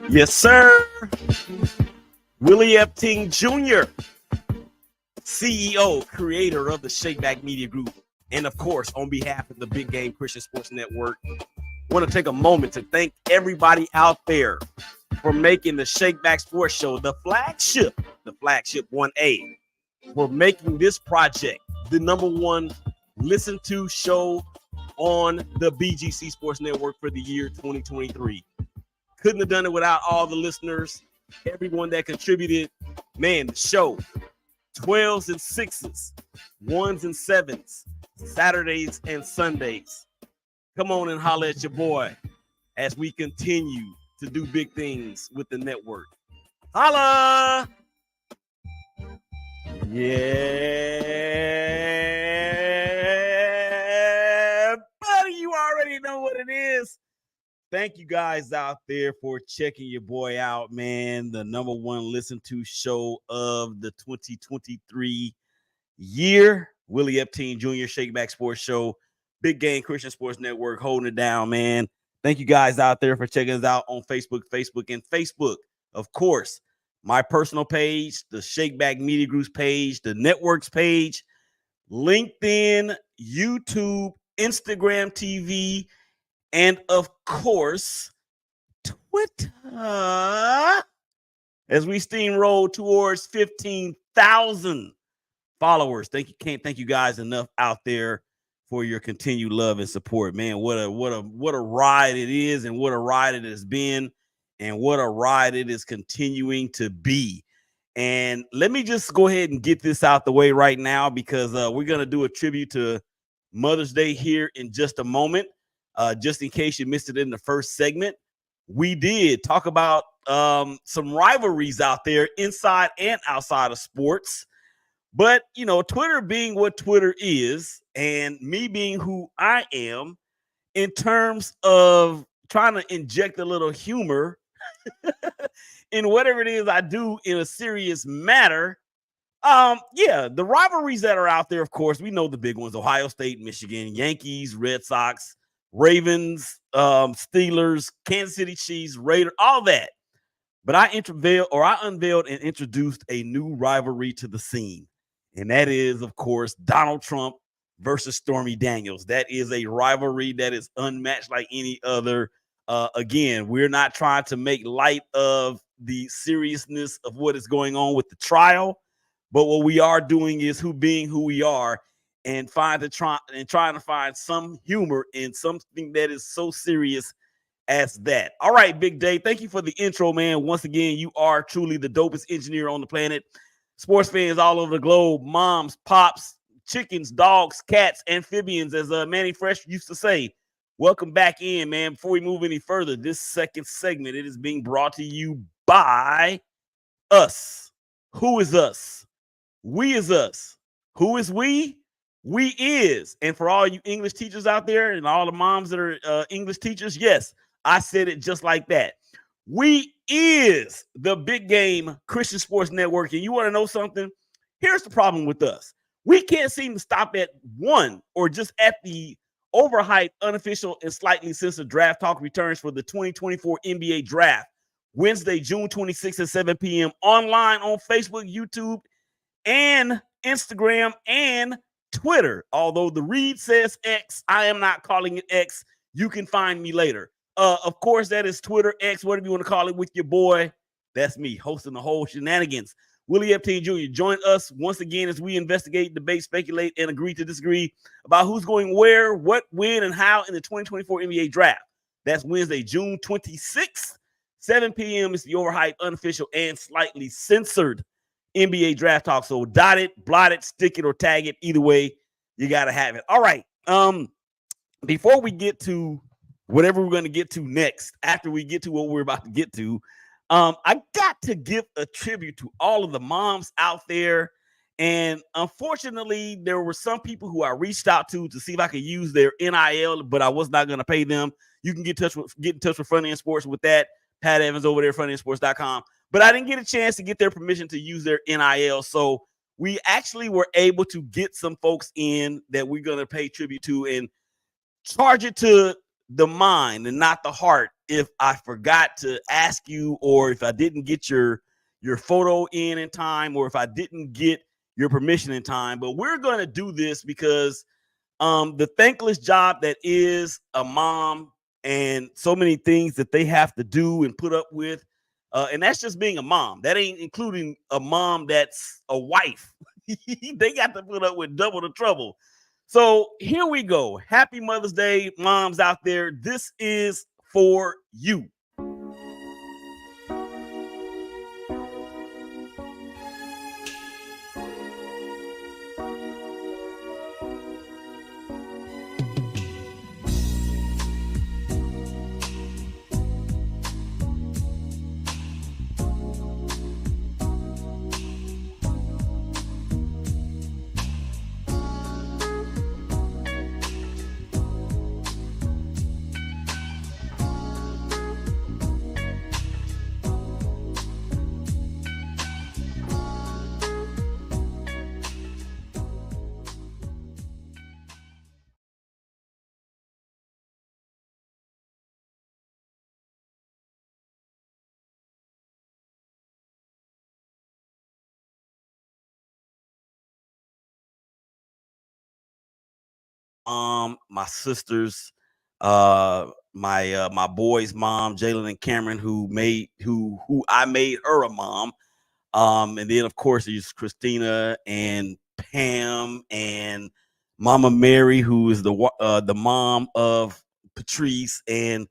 Yes, sir. Willie Epting Jr., CEO, creator of the ShakeBack Media Group, and of course, on behalf of the Big Game Christian Sports Network, want to take a moment to thank everybody out there for making the ShakeBack Sports Show the flagship 1A, for making this project the number one listened to show on the BGC Sports Network for the year 2023. Couldn't have done it without all the listeners, everyone that contributed. Man, the show, 12s and 6s, 1s and 7s, Saturdays and Sundays. Come on and holler at your boy as we continue to do big things with the network. Holla! Yeah, buddy, you already know what it is. Thank you guys out there for checking your boy out, man. The number one listened to show of the 2023 year. Willie Epting Jr., ShakeBack Sports Show, Big Game Christian Sports Network, holding it down, man. Thank you guys out there for checking us out on Facebook. Of course, my personal page, the ShakeBack Media Group's page, the network's page, LinkedIn, YouTube, Instagram TV, and of course, Twitter, as we steamroll towards 15,000 followers. Can't thank you guys enough out there for your continued love and support, man. What a ride it is, and what a ride it has been, and what a ride it is continuing to be. And let me just go ahead and get this out the way right now, because we're gonna do a tribute to Mother's Day here in just a moment. Just in case you missed it in the first segment, we did talk about some rivalries out there inside and outside of sports. But, you know, Twitter being what Twitter is, and me being who I am, in terms of trying to inject a little humor in whatever it is I do in a serious matter. The rivalries that are out there, of course, we know the big ones: Ohio State, Michigan, Yankees, Red Sox, Ravens, Steelers, Kansas City Chiefs, Raiders, all that. But I unveiled and introduced a new rivalry to the scene. And that is, of course, Donald Trump versus Stormy Daniels. That is a rivalry that is unmatched like any other. Again, we're not trying to make light of the seriousness of what is going on with the trial. But what we are doing is being who we are, and trying to find some humor in something that is so serious as that. All right, Big Day, thank you for the intro, man. Once again, you are truly the dopest engineer on the planet. Sports fans all over the globe, moms, pops, chickens, dogs, cats, amphibians, as Manny Fresh used to say. Welcome back in, man. Before we move any further, this second segment, it is being brought to you by us. Who is us? We is us. Who is we? We is. And for all you English teachers out there and all the moms that are English teachers, yes, I said it just like that. We is the Big Game Christian Sports Network. And you want to know something? Here's the problem with us. We can't seem to stop at one, or just at the overhyped, unofficial, and slightly censored draft talk returns for the 2024 NBA Draft, Wednesday, June 26th at 7 p.m. online on Facebook, YouTube, and Instagram, and Twitter. Although the read says X, I am not calling it X. You can find me later. Of course, that is Twitter, X, whatever you want to call it, with your boy. That's me, hosting the whole shenanigans. Willie Epting Jr. Join us once again as we investigate, debate, speculate, and agree to disagree about who's going where, what, when, and how in the 2024 NBA Draft. That's Wednesday, June 26th, 7 p.m. It's the overhyped, unofficial, and slightly censored NBA Draft Talk. So dot it, blot it, stick it, or tag it. Either way, you got to have it. All right. Before we get to whatever we're going to get to next, after we get to what we're about to get to, I got to give a tribute to all of the moms out there. And unfortunately, there were some people who I reached out to see if I could use their NIL, but I was not going to pay them. You can get in touch with Front End Sports with that. Pat Evans over there, frontendsports.com. But I didn't get a chance to get their permission to use their NIL. So we actually were able to get some folks in that we're going to pay tribute to and charge it to the mind and not the heart if I forgot to ask you, or if I didn't get your photo in time, or if I didn't get your permission in time. But we're going to do this because the thankless job that is a mom, and so many things that they have to do and put up with. And that's just being a mom. That ain't including a mom that's a wife. They got to put up with double the trouble. So here we go. Happy Mother's Day, moms out there. This is for you. My sisters, my boys' mom, Jalen and Cameron, who I made her a mom. And then of course there's Christina and Pam and Mama Mary, who is the mom of Patrice, and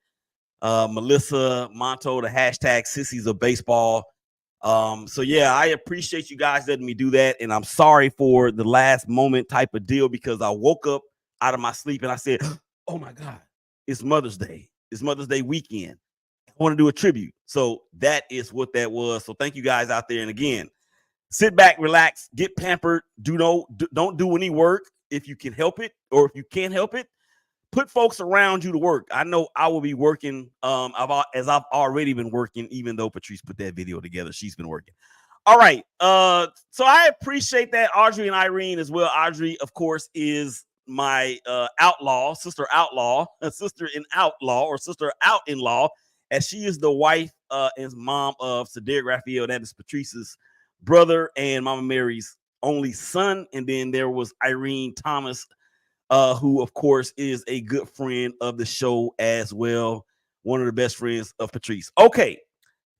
Melissa Monto, the hashtag Sissies of Baseball. So yeah, I appreciate you guys letting me do that, and I'm sorry for the last moment type of deal, because I woke up out of my sleep and I said, oh my God, it's Mother's Day. It's Mother's Day weekend. I want to do a tribute. So that is what that was. So thank you guys out there. And again, sit back, relax, get pampered. Don't do any work if you can help it, or if you can't help it, put folks around you to work. I know I will be working as I've already been working, even though Patrice put that video together. She's been working. All right. So I appreciate that, Audrey and Irene as well. Audrey, of course, is my sister in outlaw, or sister out-in-law, as she is the wife and mom of Sadair Raphael. That is Patrice's brother and Mama Mary's only son. And then there was Irene Thomas, who of course is a good friend of the show as well. One of the best friends of Patrice. Okay,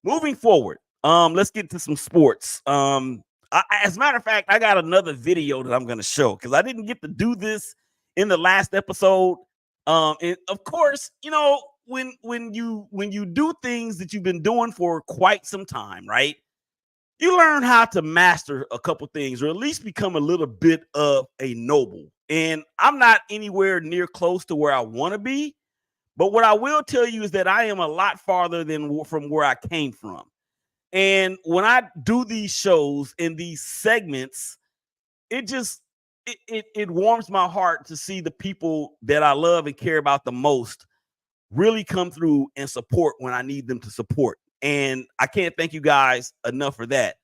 moving forward. Let's get to some sports. As a matter of fact, I got another video that I'm going to show, because I didn't get to do this in the last episode. And of course, when you do things that you've been doing for quite some time, right? You learn how to master a couple things, or at least become a little bit of a noble. And I'm not anywhere near close to where I want to be, but what I will tell you is that I am a lot farther from where I came from. And when I do these shows in these segments, it warms my heart to see the people that I love and care about the most really come through and support when I need them to support. And I can't thank you guys enough for that.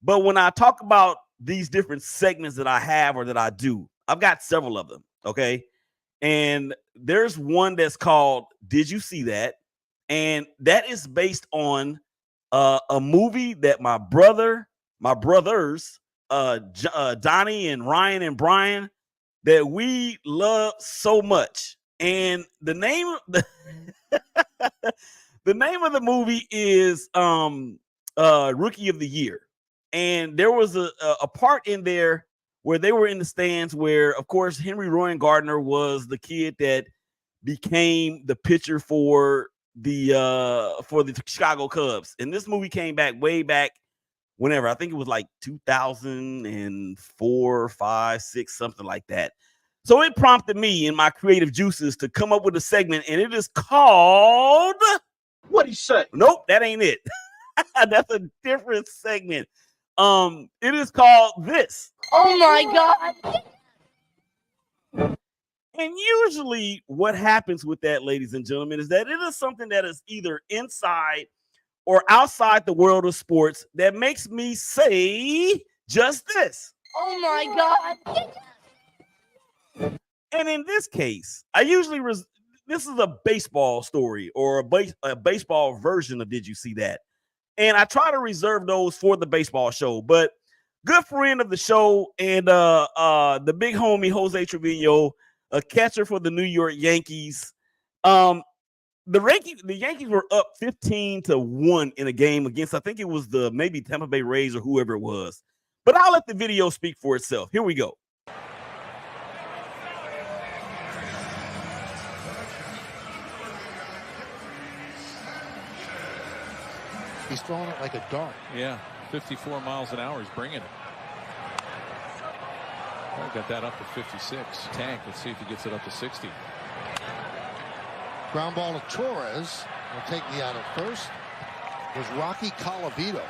But when I talk about these different segments that I have, or that I do, I've got several of them. Okay. And there's one that's called Did You See That? And that is based on a movie that my brothers, Donnie and Ryan and Brian, that we love so much. And the name of the movie is Rookie of the Year. And there was a part in there where they were in the stands, where, of course, Henry Rowan Gardner was the kid that became the pitcher for the Chicago Cubs. And this movie came back way back whenever. I think it was like 2004, 5, 6, something like that. So it prompted me in my creative juices to come up with a segment, and it is called What'd he say? Nope, that ain't it. That's a different segment. It is called This. Oh my God. And usually what happens with that, ladies and gentlemen, is that it is something that is either inside or outside the world of sports that makes me say just this. Oh my God. And in this case, I usually this is a baseball story or a baseball version of Did You See That? And I try to reserve those for the baseball show, but good friend of the show and the big homie Jose Trevino, a catcher for the New York Yankees. The Yankees were up 15-1 in a game against, I think it was the maybe Tampa Bay Rays or whoever it was. But I'll let the video speak for itself. Here we go. He's throwing it like a dart. Yeah, 54 miles an hour. He's bringing it. Oh, got that up to 56. Tank. Let's see if he gets it up to 60. Ground ball to Torres. Will take the out at first. Was Rocky Colavito.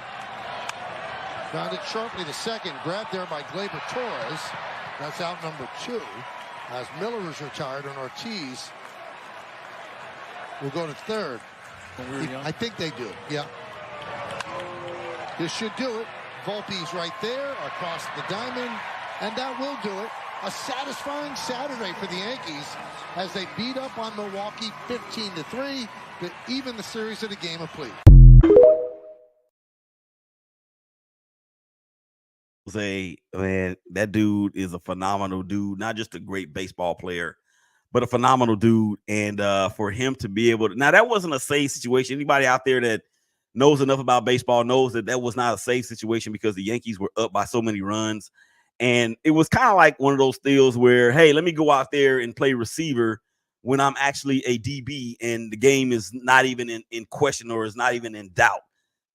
Grounded sharply to second. Grabbed there by Gleyber Torres. That's out number 2. As Miller is retired and Ortiz will go to third. I think they do. Yeah. This should do it. Volpe's right there across the diamond, and that will do it. A satisfying Saturday for the Yankees as they beat up on Milwaukee 15-3 to even the series at a game apiece. Man, that dude is a phenomenal dude, not just a great baseball player, but a phenomenal dude. And for him to be able to, now that wasn't a safe situation. Anybody out there that knows enough about baseball knows that that was not a safe situation because the Yankees were up by so many runs. And it was kind of like one of those deals where, hey, let me go out there and play receiver when I'm actually a DB and the game is not even in question or is not even in doubt.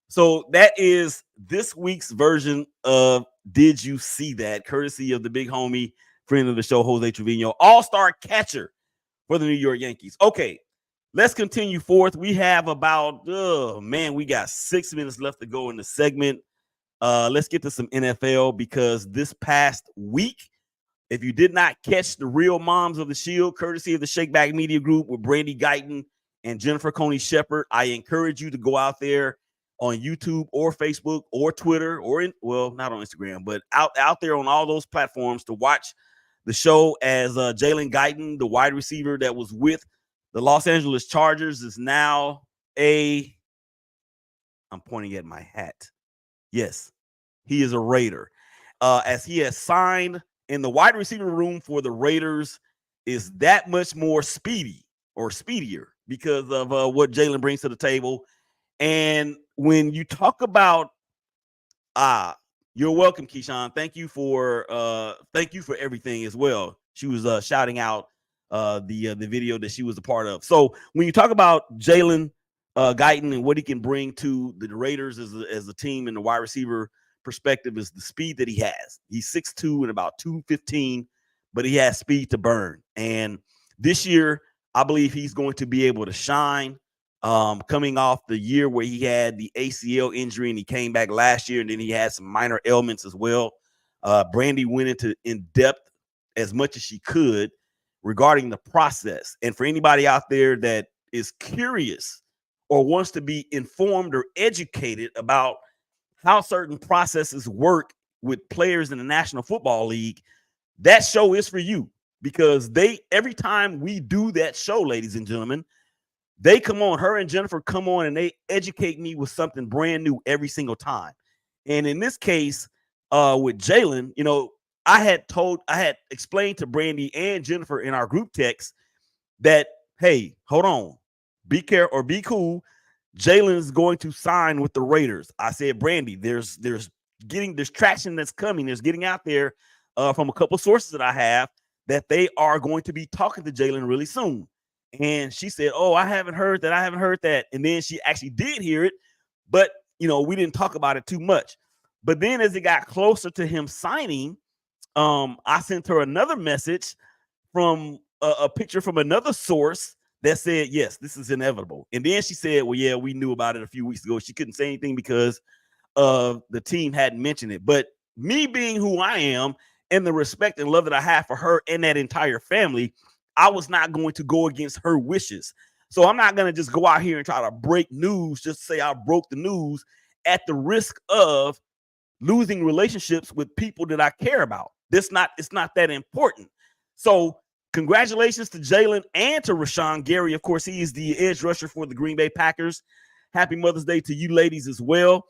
So that is this week's version of Did You See That? Courtesy of the big homie, friend of the show, Jose Trevino, all-star catcher for the New York Yankees. Okay, let's continue forth. We have about, we got 6 minutes left to go in the segment. Let's get to some NFL because this past week, if you did not catch the Real Moms of the Shield, courtesy of the ShakeBack Media Group with Brandy Guyton and Jennifer Coney Shepherd, I encourage you to go out there on YouTube or Facebook or Twitter or not on Instagram, but out there on all those platforms to watch the show as Jalen Guyton, the wide receiver that was with the Los Angeles Chargers, is now I'm pointing at my hat. Yes, he is a Raider. As he has signed, and the wide receiver room for the Raiders is that much more speedier because of what Jalen brings to the table. And when you talk about, you're welcome, Keyshawn. Thank you for everything as well. She was shouting out the video that she was a part of. So when you talk about Jalen Guyton and what he can bring to the Raiders as a team in the wide receiver perspective is the speed that he has. He's 6'2" and about 215, but he has speed to burn. And this year, I believe he's going to be able to shine. Coming off the year where he had the ACL injury and he came back last year, and then he had some minor ailments as well. Brandy went into in depth as much as she could regarding the process. And for anybody out there that is curious or wants to be informed or educated about how certain processes work with players in the National Football League, that show is for you because every time we do that show, ladies and gentlemen, they come on, her and Jennifer come on and they educate me with something brand new every single time. And in this case, with Jalen, I had explained to Brandy and Jennifer in our group text that, hey, hold on, be careful or be cool. Jalen's going to sign with the Raiders. I said, Brandy, there's traction that's coming. There's getting out there from a couple sources that I have that they are going to be talking to Jalen really soon. And she said, oh, I haven't heard that. And then she actually did hear it, but, we didn't talk about it too much. But then as it got closer to him signing, I sent her another message from a picture from another source that said, yes, this is inevitable. And then she said, well, yeah, we knew about it a few weeks ago. She couldn't say anything because the team hadn't mentioned it. But me being who I am and the respect and love that I have for her and that entire family, I was not going to go against her wishes. So I'm not going to just go out here and try to break news, just say I broke the news at the risk of losing relationships with people that I care about. It's not that important. So Congratulations to Jalen and to Rashawn Gary. Of course, he is the edge rusher for the Green Bay Packers. Happy Mother's Day to you ladies as well.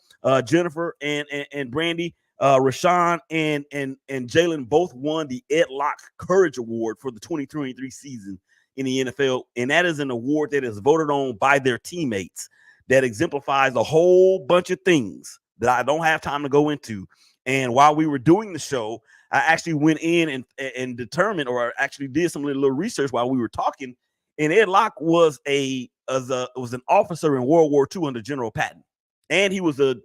Jennifer and Brandy, Rashawn and Jalen both won the Ed Locke Courage Award for the 2023 season in the NFL. And that is an award that is voted on by their teammates that exemplifies a whole bunch of things that I don't have time to go into. And while we were doing the show, I actually went in and determined, or actually did some little research while we were talking. And Ed Locke was an officer in World War II under General Patton, and he was a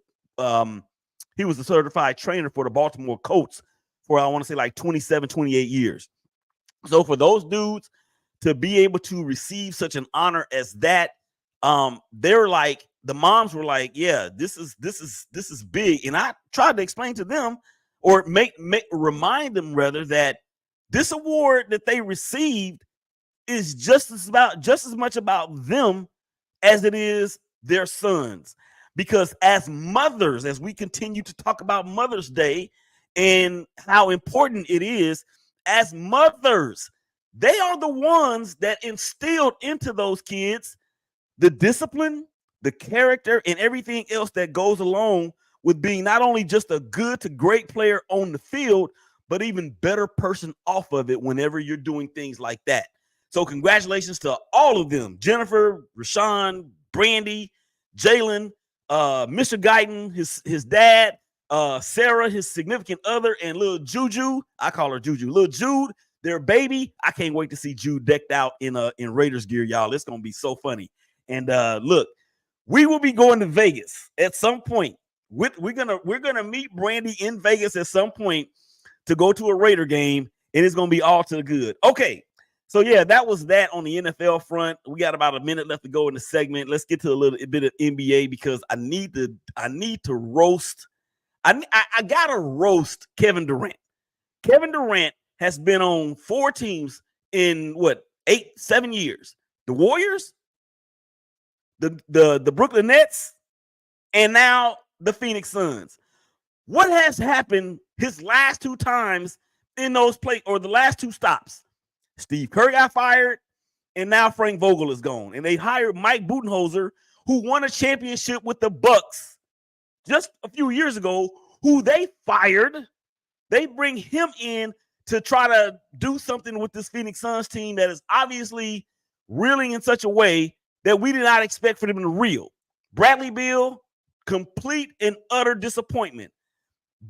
certified trainer for the Baltimore Colts for, I want to say, like 27, 28 years. So for those dudes to be able to receive such an honor as that, they're like, the moms were like, yeah, this is big. And I tried to explain to them, or remind them rather, that this award that they received is just as much about them as it is their sons. Because as mothers, as we continue to talk about Mother's Day and how important it is, as mothers, they are the ones that instilled into those kids the discipline, the character, and everything else that goes along with being not only just a good to great player on the field, but even better person off of it whenever you're doing things like that. So congratulations to all of them: Jennifer, Rashawn, Brandy, Jalen, Mr. Guyton, his dad, Sarah, his significant other, and little Juju. I call her Juju. Little Jude, their baby. I can't wait to see Jude decked out in Raiders gear, y'all. It's gonna be so funny. And look, we will be going to Vegas at some point. We're gonna meet Brandy in Vegas at some point to go to a Raider game, and it's gonna be all to the good. Okay, so yeah, that was that on the NFL front. We got about a minute left to go in the segment. Let's get to a little bit of NBA, because I need to roast. I gotta roast Kevin Durant. Kevin Durant has been on 4 teams in 7 years. The Warriors, the Brooklyn Nets, and now the Phoenix Suns. What has happened his last 2 times in those the last 2 stops? Steve Kerr got fired, and now Frank Vogel is gone. And they hired Mike Budenholzer, who won a championship with the Bucks just a few years ago, who they fired. They bring him in to try to do something with this Phoenix Suns team that is obviously reeling in such a way that we did not expect for them to reel. Bradley Beal, complete and utter disappointment.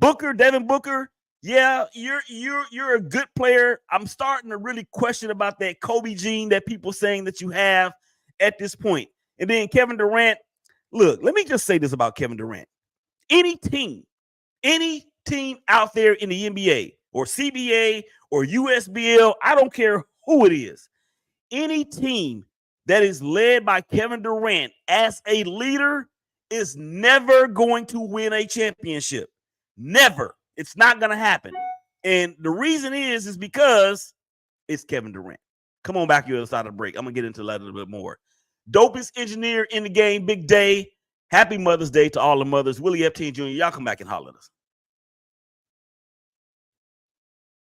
Devin Booker, yeah, you're a good player. I'm starting to really question about that Kobe gene that people saying that you have at this point. And then Kevin Durant, look, let me just say this about Kevin Durant. Any team out there in the NBA or CBA or USBL, I don't care who it is, any team that is led by Kevin Durant as a leader is never going to win a championship. Never. It's not going to happen. And the reason is because it's Kevin Durant. Come on back to the other side of the break. I'm going to get into that a little bit more. Dopest engineer in the game, Big Day. Happy Mother's Day to all the mothers. Willie Epting Jr., y'all come back and holler at us.